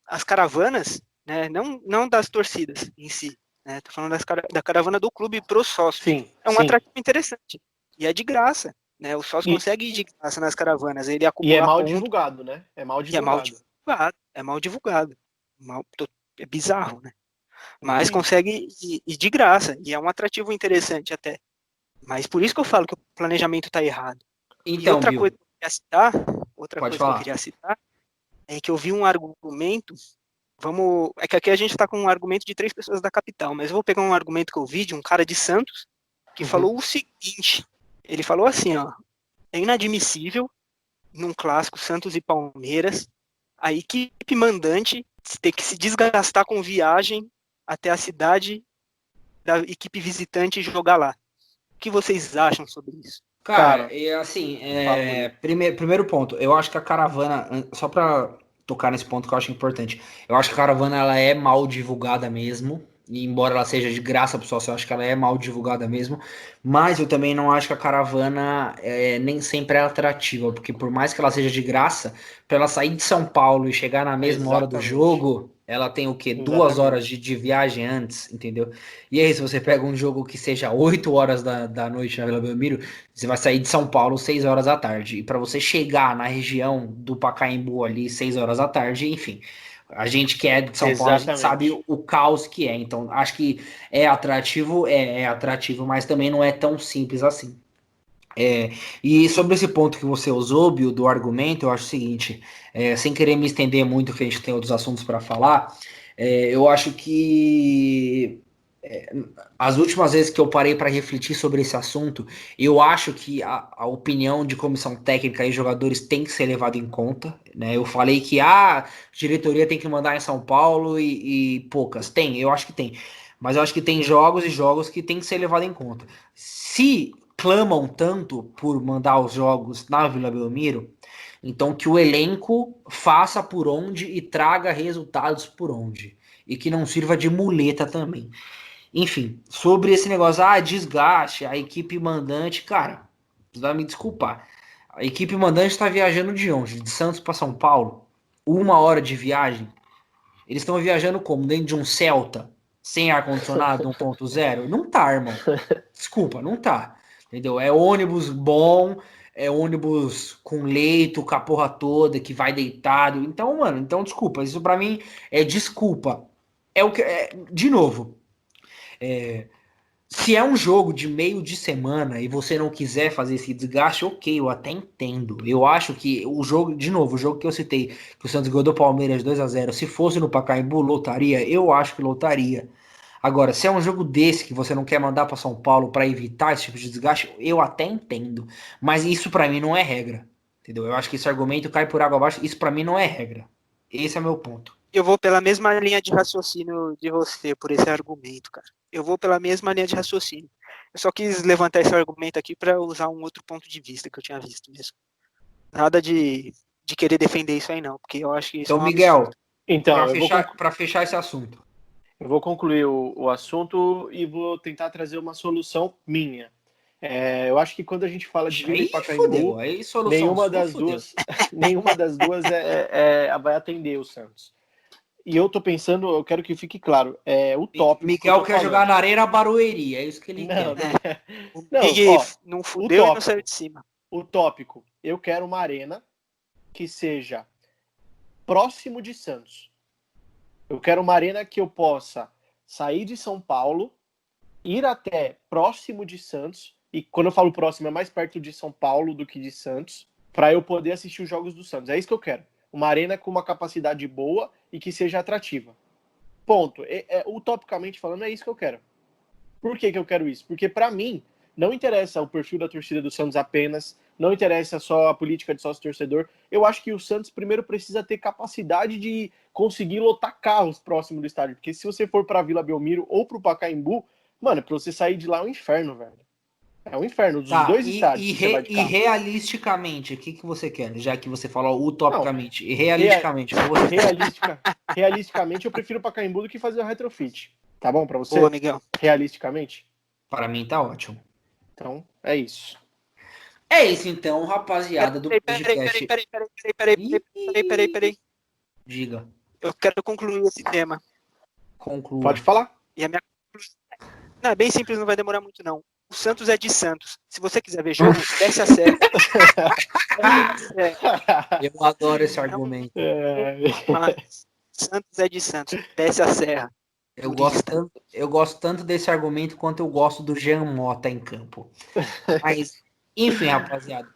Speaker 3: as caravanas, né, não das torcidas em si, né, tô falando da caravana do clube pro sócio.
Speaker 2: Sim,
Speaker 3: é um atrativo interessante. E é de graça. Né, o sócio consegue ir de graça nas caravanas. Ele acumula
Speaker 2: e é mal divulgado, né? É mal divulgado.
Speaker 3: É mal divulgado. É bizarro, né? Mas consegue ir de graça. E é um atrativo interessante até. Mas por isso que eu falo que o planejamento está errado.
Speaker 1: Então,
Speaker 3: e outra
Speaker 1: Bill,
Speaker 3: coisa que eu queria citar é que eu vi um argumento. É que aqui a gente está com um argumento de 3 pessoas da capital, mas eu vou pegar um argumento que eu vi de um cara de Santos que falou o seguinte. Ele falou assim, ó: é inadmissível num clássico Santos e Palmeiras a equipe mandante ter que se desgastar com viagem até a cidade da equipe visitante jogar lá. O que vocês acham sobre isso?
Speaker 1: Cara, assim, primeiro ponto, eu acho que a caravana, só pra tocar nesse ponto que eu acho importante, eu acho que a caravana ela é mal divulgada mesmo, e embora ela seja de graça pro sócio, eu acho que ela é mal divulgada mesmo, mas eu também não acho que a caravana nem sempre é atrativa, porque por mais que ela seja de graça, pra ela sair de São Paulo e chegar na mesma hora do jogo, ela tem o quê? 2 horas de viagem antes, entendeu? E aí, se você pega um jogo que seja 8 horas da noite na Vila Belmiro, você vai sair de São Paulo 6 horas da tarde. E para você chegar na região do Pacaembu ali 6 horas da tarde, enfim. A gente que é de São Paulo, a gente sabe o caos que é. Então, acho que é atrativo, é atrativo, mas também não é tão simples assim. E sobre esse ponto que você usou, Bill, do argumento, eu acho o seguinte, sem querer me estender muito, que a gente tem outros assuntos para falar, eu acho que as últimas vezes que eu parei para refletir sobre esse assunto, eu acho que a opinião de comissão técnica e jogadores tem que ser levada em conta, né? Eu falei que a diretoria tem que mandar em São Paulo e poucas. Tem, eu acho que tem. Mas eu acho que tem jogos e jogos que tem que ser levado em conta. Se clamam tanto por mandar os jogos na Vila Belmiro, então que o elenco faça por onde e traga resultados por onde. E que não sirva de muleta também. Enfim, sobre esse negócio, desgaste, a equipe mandante, cara, vai me desculpar. A equipe mandante tá viajando de onde? De Santos para São Paulo? 1 hora de viagem? Eles estão viajando como? Dentro de um Celta? Sem ar-condicionado 1.0? Não tá, irmão. Desculpa, não tá. Entendeu? É ônibus bom, é ônibus com leito, com a porra toda, que vai deitado. Então, mano, desculpa. Isso pra mim é desculpa. É o que. De novo. Se é um jogo de meio de semana e você não quiser fazer esse desgaste, ok, eu até entendo. Eu acho que o jogo, de novo, o jogo que eu citei, que o Santos ganhou do Palmeiras 2-0, se fosse no Pacaembu, lotaria? Eu acho que lotaria. Agora, se é um jogo desse que você não quer mandar para São Paulo para evitar esse tipo de desgaste, eu até entendo. Mas isso para mim não é regra. Entendeu? Eu acho que esse argumento cai por água abaixo. Isso para mim não é regra. Esse é meu ponto.
Speaker 3: Eu vou pela mesma linha de raciocínio de você por esse argumento, cara. Eu vou pela mesma linha de raciocínio. Eu só quis levantar esse argumento aqui para usar um outro ponto de vista que eu tinha visto mesmo. Nada de querer defender isso aí, não, porque eu acho que isso
Speaker 1: então,
Speaker 3: é um
Speaker 1: Miguel,
Speaker 3: absurdo.
Speaker 2: Então,
Speaker 1: para fechar esse assunto.
Speaker 2: Eu vou concluir o assunto e vou tentar trazer uma solução minha. Eu acho que quando a gente fala de Vila e Pacaembu, nenhuma das duas vai atender o Santos. E eu tô pensando, eu quero que fique claro, o tópico.
Speaker 1: Miguel quer jogar na Arena Barueri, é isso que ele
Speaker 3: quer. Não fudeu e não saiu de cima.
Speaker 2: O tópico, eu quero uma arena que seja próximo de Santos. Eu quero uma arena que eu possa sair de São Paulo ir até próximo de Santos, e quando eu falo próximo é mais perto de São Paulo do que de Santos, para eu poder assistir os jogos do Santos. É isso que eu quero. Uma arena com uma capacidade boa e que seja atrativa. Ponto. Utopicamente falando, é isso que eu quero. Por que eu quero isso? Porque, para mim, não interessa o perfil da torcida do Santos apenas, não interessa só a política de sócio-torcedor. Eu acho que o Santos primeiro precisa ter capacidade de conseguir lotar carros próximo do estádio. Porque se você for para a Vila Belmiro ou para o Pacaembu, mano, para você sair de lá é um inferno, velho. É um inferno, dos dois estádios.
Speaker 1: E realisticamente, o que você quer? Já que você falou utopicamente. Não, e realisticamente,
Speaker 2: realisticamente, eu prefiro o Pacaembu do que fazer o retrofit. Tá bom pra você?
Speaker 3: Boa, Miguel.
Speaker 2: Realisticamente?
Speaker 1: Para mim tá ótimo.
Speaker 2: Então, é isso.
Speaker 1: É isso então, rapaziada do podcast.
Speaker 3: Peraí.
Speaker 1: Diga.
Speaker 3: Eu quero concluir esse tema.
Speaker 1: Conclua.
Speaker 2: Pode falar.
Speaker 3: E a minha conclusão não, é bem simples, não vai demorar muito não. O Santos é de Santos. Se você quiser ver jogo, desce a serra.
Speaker 1: Eu adoro esse argumento.
Speaker 3: Santos é de Santos. Desce a serra.
Speaker 1: Eu gosto tanto desse argumento quanto eu gosto do Jean Mota em campo. Mas, enfim, rapaziada.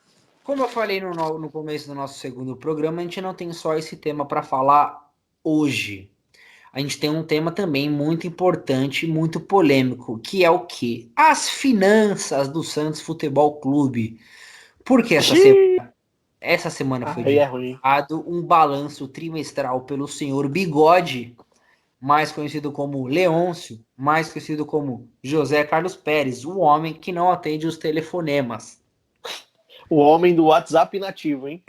Speaker 1: Como eu falei no começo do nosso segundo programa, a gente não tem só esse tema para falar hoje. A gente tem um tema também muito importante, muito polêmico, que é o quê? As finanças do Santos Futebol Clube. Porque essa semana foi divulgado um balanço trimestral pelo senhor Bigode, mais conhecido como Leôncio, mais conhecido como José Carlos Pérez, o homem que não atende os telefonemas.
Speaker 2: O homem do WhatsApp nativo, hein?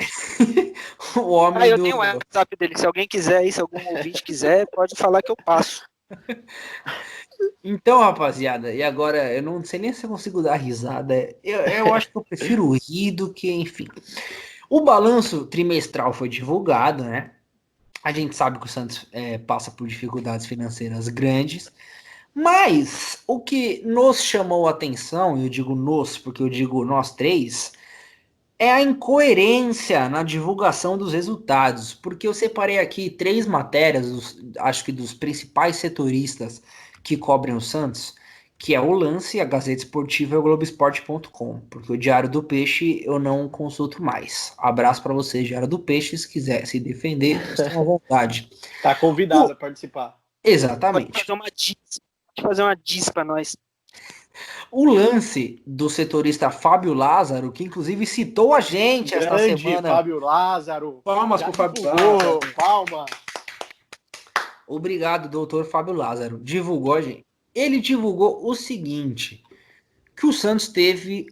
Speaker 1: O homem
Speaker 3: eu tenho o WhatsApp dele. Se alguém quiser aí, se algum ouvinte quiser, pode falar que eu passo.
Speaker 1: Então, rapaziada, e agora eu não sei nem se eu consigo dar risada. Eu acho que eu prefiro rir do que, enfim. O balanço trimestral foi divulgado, né? A gente sabe que o Santos passa por dificuldades financeiras grandes. Mas o que nos chamou a atenção, e eu digo nos, porque eu digo nós três, é a incoerência na divulgação dos resultados, porque eu separei aqui 3 matérias, acho que dos principais setoristas que cobrem o Santos, que é o Lance, a Gazeta Esportiva e o Globoesporte.com, porque o Diário do Peixe eu não consulto mais. Abraço para vocês, Diário do Peixe, se quiser se defender, estão à vontade.
Speaker 2: Tá convidado a participar.
Speaker 1: Exatamente.
Speaker 3: Pode fazer uma diss para nós.
Speaker 1: O Lance do setorista Fábio Lázaro, que inclusive citou a gente esta semana.
Speaker 2: Fábio Lázaro.
Speaker 1: Palmas pro Fábio Lázaro.
Speaker 2: Palmas.
Speaker 1: Obrigado, doutor Fábio Lázaro. Divulgou a gente. Ele divulgou o seguinte, que o Santos teve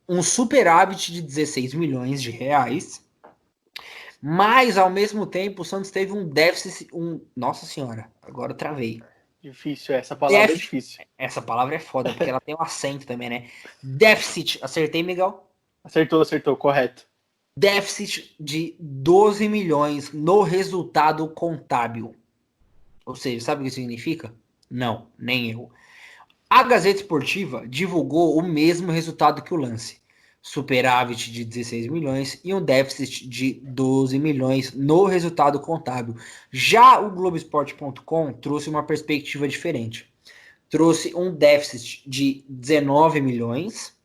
Speaker 1: um superávit de 16 milhões de reais, mas ao mesmo tempo o Santos teve um déficit, nossa senhora, agora eu travei.
Speaker 2: Difícil, essa palavra é difícil.
Speaker 1: Essa palavra é foda, porque ela tem um acento também, né? Déficit, acertei, Miguel?
Speaker 2: Acertou, correto.
Speaker 1: Déficit de 12 milhões no resultado contábil. Ou seja, sabe o que significa? Não, nem eu. A Gazeta Esportiva divulgou o mesmo resultado que o Lance. Superávit de 16 milhões e um déficit de 12 milhões no resultado contábil. Já o Globoesporte.com trouxe uma perspectiva diferente. Trouxe um déficit de 19 milhões,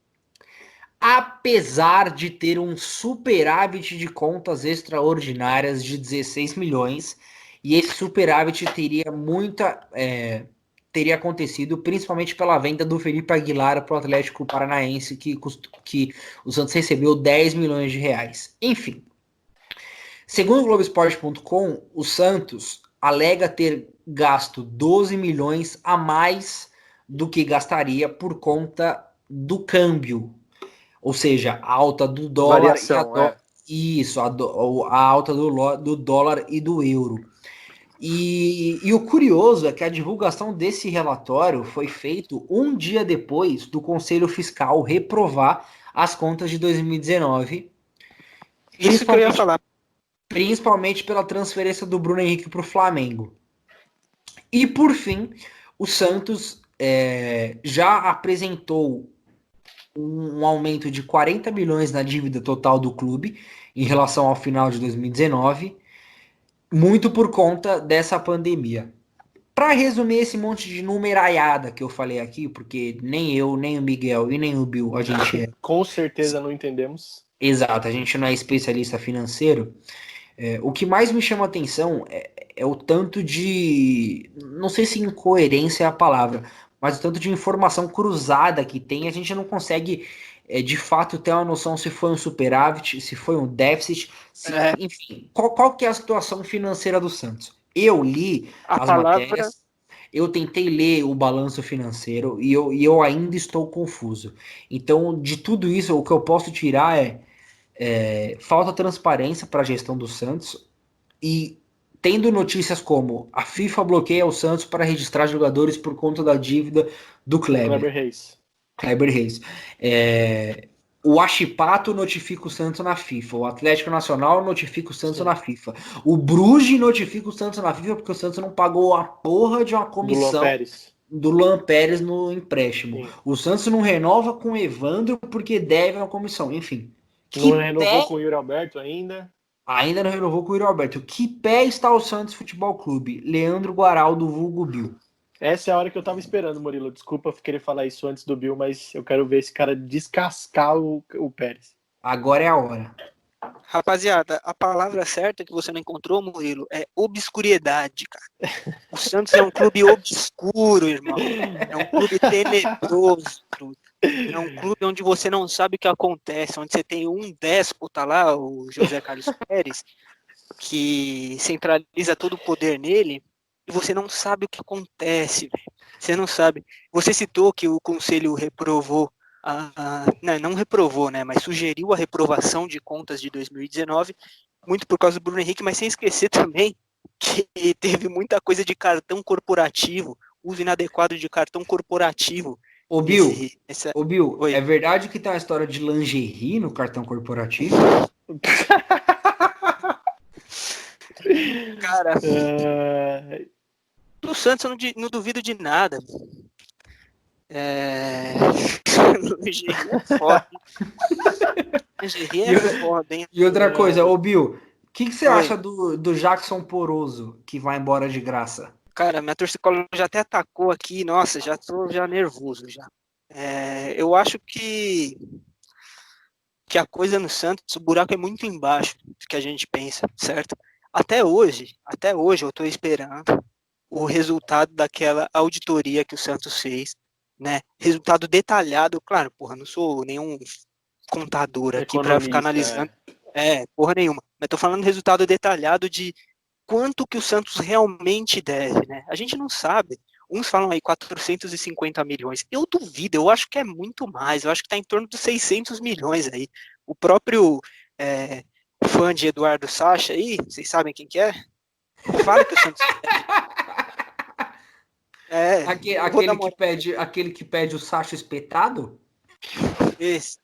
Speaker 1: apesar de ter um superávit de contas extraordinárias de 16 milhões, e esse superávit teria acontecido principalmente pela venda do Felipe Aguilar para o Atlético Paranaense, que o Santos recebeu 10 milhões de reais. Enfim, segundo o Globoesporte.com, o Santos alega ter gasto 12 milhões a mais do que gastaria por conta do câmbio, ou seja, a alta do dólar.
Speaker 2: Variação,
Speaker 1: a alta do dólar e do euro. E o curioso é que a divulgação desse relatório foi feito um dia depois do Conselho Fiscal reprovar as contas de 2019.
Speaker 3: Isso que eu ia falar.
Speaker 1: Principalmente pela transferência do Bruno Henrique para o Flamengo. E por fim, o Santos já apresentou um aumento de 40 milhões na dívida total do clube em relação ao final de 2019. Muito por conta dessa pandemia. Para resumir esse monte de numeraiada que eu falei aqui, porque nem eu, nem o Miguel e nem o Bill, a gente é.
Speaker 2: Com certeza não entendemos.
Speaker 1: Exato, a gente não é especialista financeiro. O que mais me chama atenção é o tanto de. Não sei se incoerência é a palavra, mas o tanto de informação cruzada que tem. A gente não consegue, de fato, ter uma noção se foi um superávit, se foi um déficit, enfim, qual que é a situação financeira do Santos. Eu li
Speaker 3: A
Speaker 1: as
Speaker 3: palavra
Speaker 1: matérias, eu tentei ler o balanço financeiro e eu ainda estou confuso. Então, de tudo isso, o que eu posso tirar falta transparência para a gestão do Santos e tendo notícias como a FIFA bloqueia o Santos para registrar jogadores por conta da dívida do
Speaker 2: Kleber
Speaker 1: Kleber.
Speaker 2: Reis.
Speaker 1: Kleber Reis. O Achipato notifica o Santos na FIFA. O Atlético Nacional notifica o Santos na FIFA. O Bruges notifica o Santos na FIFA porque o Santos não pagou a porra de uma comissão do Luan Pérez no empréstimo.
Speaker 2: Sim.
Speaker 1: O Santos não renova com o Evandro porque deve uma comissão. Enfim.
Speaker 2: Não renovou com o Yuri Alberto ainda?
Speaker 1: Ainda não renovou com o Yuri Alberto. Que pé está o Santos Futebol Clube? Leandro Guaraldo, vulgo Bill.
Speaker 2: Essa é a hora que eu tava esperando, Murilo. Desculpa querer falar isso antes do Bill, mas eu quero ver esse cara descascar o Pérez.
Speaker 1: Agora é a hora.
Speaker 3: Rapaziada, a palavra certa que você não encontrou, Murilo, é obscuriedade, cara. O Santos é um clube obscuro, irmão. É um clube tenebroso, truta. É um clube onde você não sabe o que acontece, onde você tem um déspota lá, o José Carlos Pérez, que centraliza todo o poder nele, e você não sabe o que acontece, velho. Você não sabe. Você citou que o conselho reprovou, não reprovou, né, mas sugeriu a reprovação de contas de 2019, muito por causa do Bruno Henrique, mas sem esquecer também que teve muita coisa de cartão corporativo, uso inadequado de cartão corporativo.
Speaker 1: Ô Bill, é verdade que tem uma história de lingerie no cartão corporativo?
Speaker 3: Cara, do Santos eu não duvido de nada. Lingerie é foda. Lingerie é foda, hein?
Speaker 1: E outra coisa, ô Bill, o que você acha do Jackson Poroso, que vai embora de graça?
Speaker 3: Cara, minha torcicolo já até atacou aqui, nossa, já tô nervoso já. Eu acho que a coisa no Santos, o buraco é muito embaixo do que a gente pensa, certo? Até hoje eu tô esperando o resultado daquela auditoria que o Santos fez, né? Resultado detalhado, claro, porra, não sou nenhum contador aqui para ficar analisando, porra nenhuma, mas tô falando resultado detalhado de quanto que o Santos realmente deve, né? A gente não sabe. Uns falam aí 450 milhões. Eu duvido, eu acho que é muito mais. Eu acho que está em torno de 600 milhões aí. O próprio fã de Eduardo Sacha aí, vocês sabem quem que é? Fala que o Santos
Speaker 1: aquele que pede o Sacha espetado?
Speaker 3: Esse.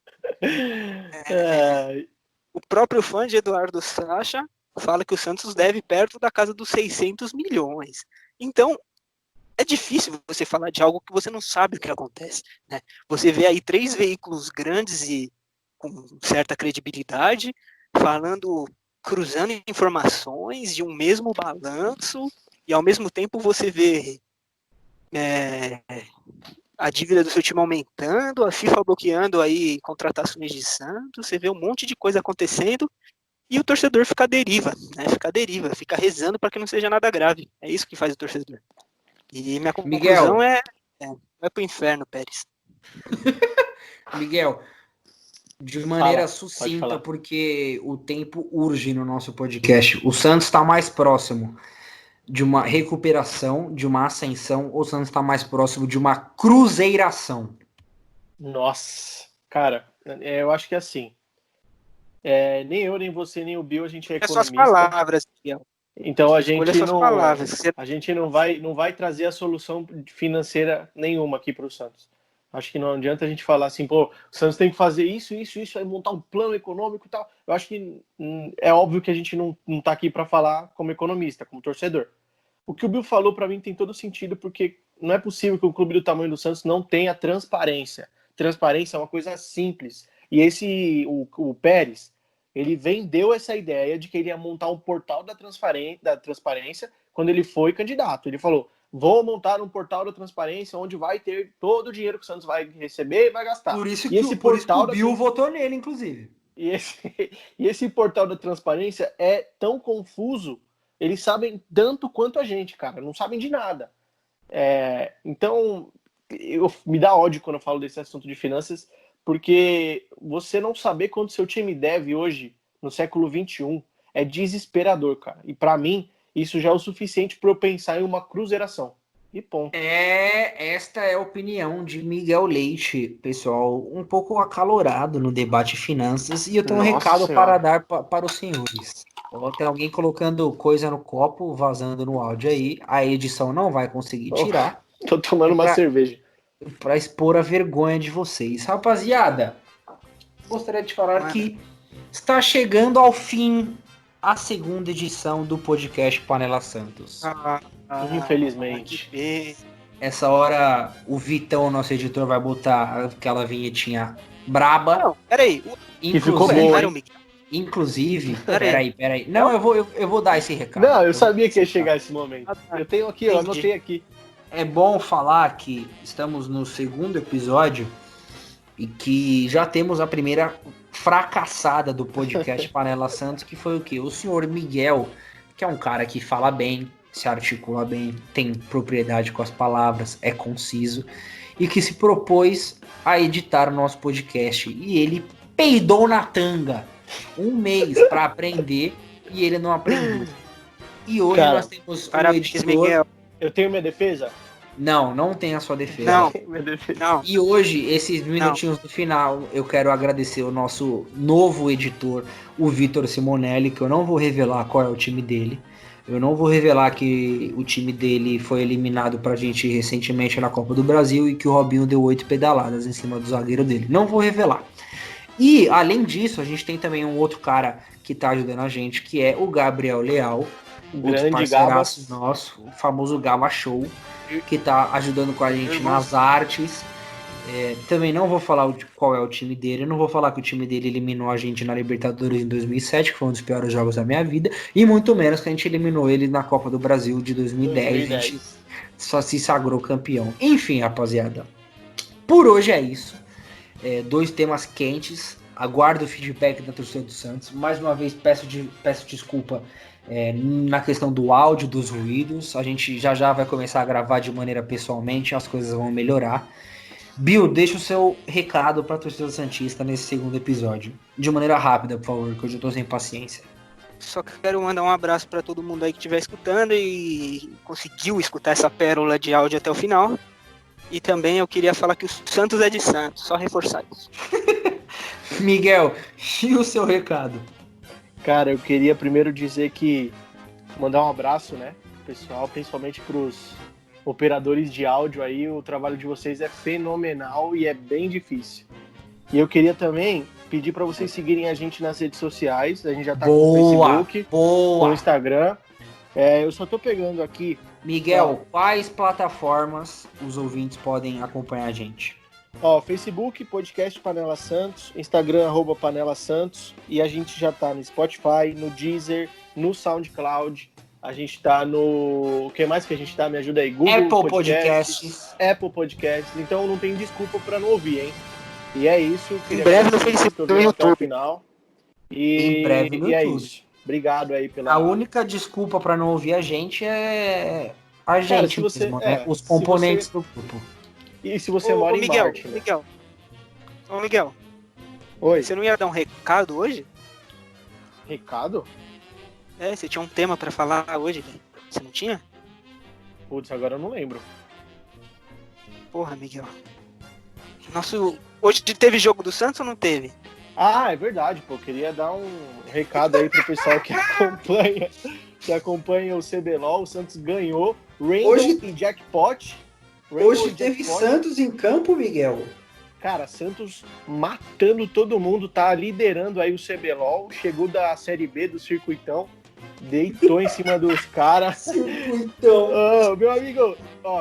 Speaker 3: O próprio fã de Eduardo Sacha fala que o Santos deve perto da casa dos 600 milhões. Então, é difícil você falar de algo que você não sabe o que acontece, né? Você vê aí 3 veículos grandes e com certa credibilidade, cruzando informações de um mesmo balanço, e ao mesmo tempo você vê a dívida do seu time aumentando, a FIFA bloqueando aí contratações de Santos, você vê um monte de coisa acontecendo, e o torcedor fica à deriva, né? Fica rezando para que não seja nada grave. É isso que faz o torcedor. E minha conclusão vai pro inferno, Pérez.
Speaker 1: Miguel, de maneira sucinta, porque o tempo urge no nosso podcast. O Santos está mais próximo de uma recuperação, de uma ascensão, ou o Santos está mais próximo de uma cruzeiração?
Speaker 2: Nossa, cara, eu acho que é assim. Nem eu, nem você, nem o Bill, a gente é economista.
Speaker 3: Suas palavras, Miguel.
Speaker 2: Então a gente não vai trazer a solução financeira nenhuma aqui para o Santos. Acho que não adianta a gente falar assim, pô, o Santos tem que fazer isso, aí montar um plano econômico e tal. Eu acho que é óbvio que a gente não tá aqui para falar como economista, como torcedor. O que o Bill falou para mim tem todo sentido, porque não é possível que um clube do tamanho do Santos não tenha transparência. Transparência é uma coisa simples. E o Pérez, ele vendeu essa ideia de que ele ia montar um portal da transparência quando ele foi candidato. Ele falou, vou montar um portal da transparência onde vai ter todo o dinheiro que o Santos vai receber e vai gastar.
Speaker 1: Por isso que o Bill votou nele, inclusive.
Speaker 2: E esse portal da transparência é tão confuso, eles sabem tanto quanto a gente, cara, não sabem de nada. Então, me dá ódio quando eu falo desse assunto de finanças, porque você não saber quanto seu time deve hoje, no século XXI, é desesperador, cara. E pra mim, isso já é o suficiente para eu pensar em uma cruzeiração. E ponto.
Speaker 1: Esta é a opinião de Miguel Leite, pessoal, um pouco acalorado no debate finanças, e eu tenho um recado para dar para os senhores. Tem alguém colocando coisa no copo, vazando no áudio aí, a edição não vai conseguir tirar.
Speaker 2: Tô tomando uma cerveja.
Speaker 1: Para expor a vergonha de vocês. Rapaziada, gostaria de falar que está chegando ao fim a segunda edição do podcast Panela Santos.
Speaker 2: Infelizmente.
Speaker 1: Essa hora o Vitão, nosso editor, vai botar aquela vinhetinha braba.
Speaker 3: Não, peraí.
Speaker 2: Que ficou bom,
Speaker 1: Inclusive, peraí. Não, eu vou dar esse recado.
Speaker 2: Não, eu sabia que ia chegar esse momento. Eu tenho aqui, eu anotei aqui.
Speaker 1: É bom falar que estamos no segundo episódio e que já temos a primeira fracassada do podcast Panela Santos, que foi o quê? O senhor Miguel, que é um cara que fala bem, se articula bem, tem propriedade com as palavras, é conciso, e que se propôs a editar o nosso podcast. E ele peidou na tanga 1 mês para aprender e ele não aprendeu. E hoje nós temos um editor... Miguel.
Speaker 2: Eu tenho minha defesa?
Speaker 1: Não tem a sua defesa.
Speaker 3: Não.
Speaker 1: E hoje, esses minutinhos do final, eu quero agradecer o nosso novo editor, o Vitor Simonelli, que eu não vou revelar qual é o time dele. Eu não vou revelar que o time dele foi eliminado pra gente recentemente na Copa do Brasil e que o Robinho deu 8 pedaladas em cima do zagueiro dele. Não vou revelar. E, além disso, a gente tem também um outro cara que tá ajudando a gente, que é o Gabriel Leal, outro parceiraço nosso, o famoso Gaba Show, que tá ajudando com a gente nas artes. Também não vou falar qual é o time dele, não vou falar que o time dele eliminou a gente na Libertadores em 2007, que foi um dos piores jogos da minha vida, e muito menos que a gente eliminou ele na Copa do Brasil de 2010. A gente só se sagrou campeão. Enfim, rapaziada, por hoje é isso. 2 temas quentes. Aguardo o feedback da torcida do Santos. Mais uma vez peço desculpa na questão do áudio, dos ruídos. A gente já vai começar a gravar de maneira pessoalmente, as coisas vão melhorar. Bill, deixa o seu recado para a torcida santista nesse segundo episódio. De maneira rápida, por favor, que hoje eu tô sem paciência.
Speaker 3: Só quero mandar um abraço para todo mundo aí que estiver escutando e conseguiu escutar essa pérola de áudio até o final. E também eu queria falar que o Santos é de Santos, só reforçar isso.
Speaker 1: Miguel, e o seu recado?
Speaker 2: Cara, eu queria primeiro dizer que mandar um abraço, né, pessoal, principalmente pros operadores de áudio aí, o trabalho de vocês é fenomenal e é bem difícil. E eu queria também pedir para vocês seguirem a gente nas redes sociais, a gente já tá com o Facebook, com o Instagram. Eu só tô pegando aqui.
Speaker 1: Miguel, quais plataformas os ouvintes podem acompanhar a gente?
Speaker 2: Facebook, podcast Panela Santos, Instagram, @Panela Santos, e a gente já tá no Spotify, no Deezer, no SoundCloud, a gente tá no... O que mais que a gente tá? Me ajuda aí. Google
Speaker 1: Apple Podcasts.
Speaker 2: Apple Podcasts, então não tem desculpa pra não ouvir, hein? E é isso.
Speaker 3: Em breve no Facebook, no YouTube.
Speaker 2: Final.
Speaker 1: Em breve no YouTube.
Speaker 2: É isso. Obrigado aí pela...
Speaker 1: A única desculpa pra não ouvir a gente é a gente mesmo, né? Os componentes do grupo.
Speaker 2: E se você mora em Marte, né?
Speaker 3: Miguel.
Speaker 2: Oi.
Speaker 3: Você não ia dar um recado hoje?
Speaker 2: Recado?
Speaker 3: Você tinha um tema pra falar hoje, velho. Você não tinha?
Speaker 2: Putz, agora eu não lembro.
Speaker 3: Porra, Miguel. Hoje teve jogo do Santos ou não teve?
Speaker 2: Ah, é verdade, pô. Queria dar um recado aí pro pessoal que acompanha o CBLOL. O Santos ganhou. Rainbow e Jackpot.
Speaker 1: Hoje teve Santos em campo, Miguel.
Speaker 2: Cara, Santos matando todo mundo, tá liderando aí o CBLOL. Chegou da Série B do Circuitão. Deitou em cima dos caras.
Speaker 1: Circuitão.
Speaker 2: Meu amigo,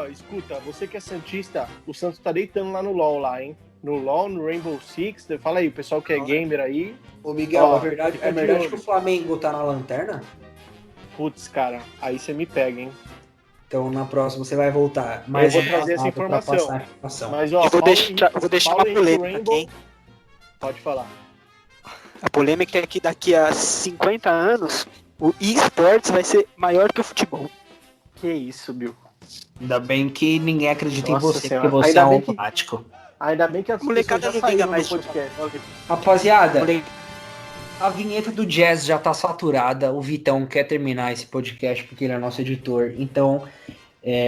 Speaker 2: escuta, você que é santista, o Santos tá deitando lá no LoL lá, hein? No LoL, no Rainbow Six. Fala aí, o pessoal que é gamer aí.
Speaker 1: Ô, Miguel, é verdade que o Flamengo tá na lanterna?
Speaker 2: Putz, cara, aí você me pega, hein?
Speaker 1: Então na próxima você vai voltar. Mas
Speaker 2: eu vou trazer essa informação. Mas, ó,
Speaker 3: eu vou deixar uma polêmica aqui, hein?
Speaker 2: Pode falar.
Speaker 3: A polêmica é que daqui a 50 anos o eSports vai ser maior que o futebol.
Speaker 2: Que isso, Bill.
Speaker 1: Ainda bem que ninguém acredita
Speaker 2: Nossa
Speaker 1: em você,
Speaker 2: senhora.
Speaker 1: porque você é um prático.
Speaker 2: Ainda bem que as
Speaker 3: molecada
Speaker 2: pessoas
Speaker 3: não
Speaker 2: já
Speaker 3: liga
Speaker 2: saíram
Speaker 3: mais
Speaker 2: do podcast.
Speaker 1: Rapaziada, a vinheta do Jazz já tá saturada. O Vitão quer terminar esse podcast porque ele é nosso editor. Então,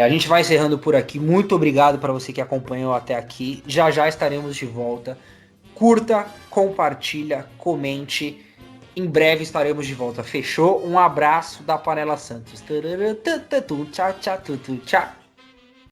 Speaker 1: a gente vai encerrando por aqui. Muito obrigado para você que acompanhou até aqui. Já já estaremos de volta. Curta, compartilha, comente. Em breve estaremos de volta. Fechou? Um abraço da Panela Santos. Tchau, tchau, tchau.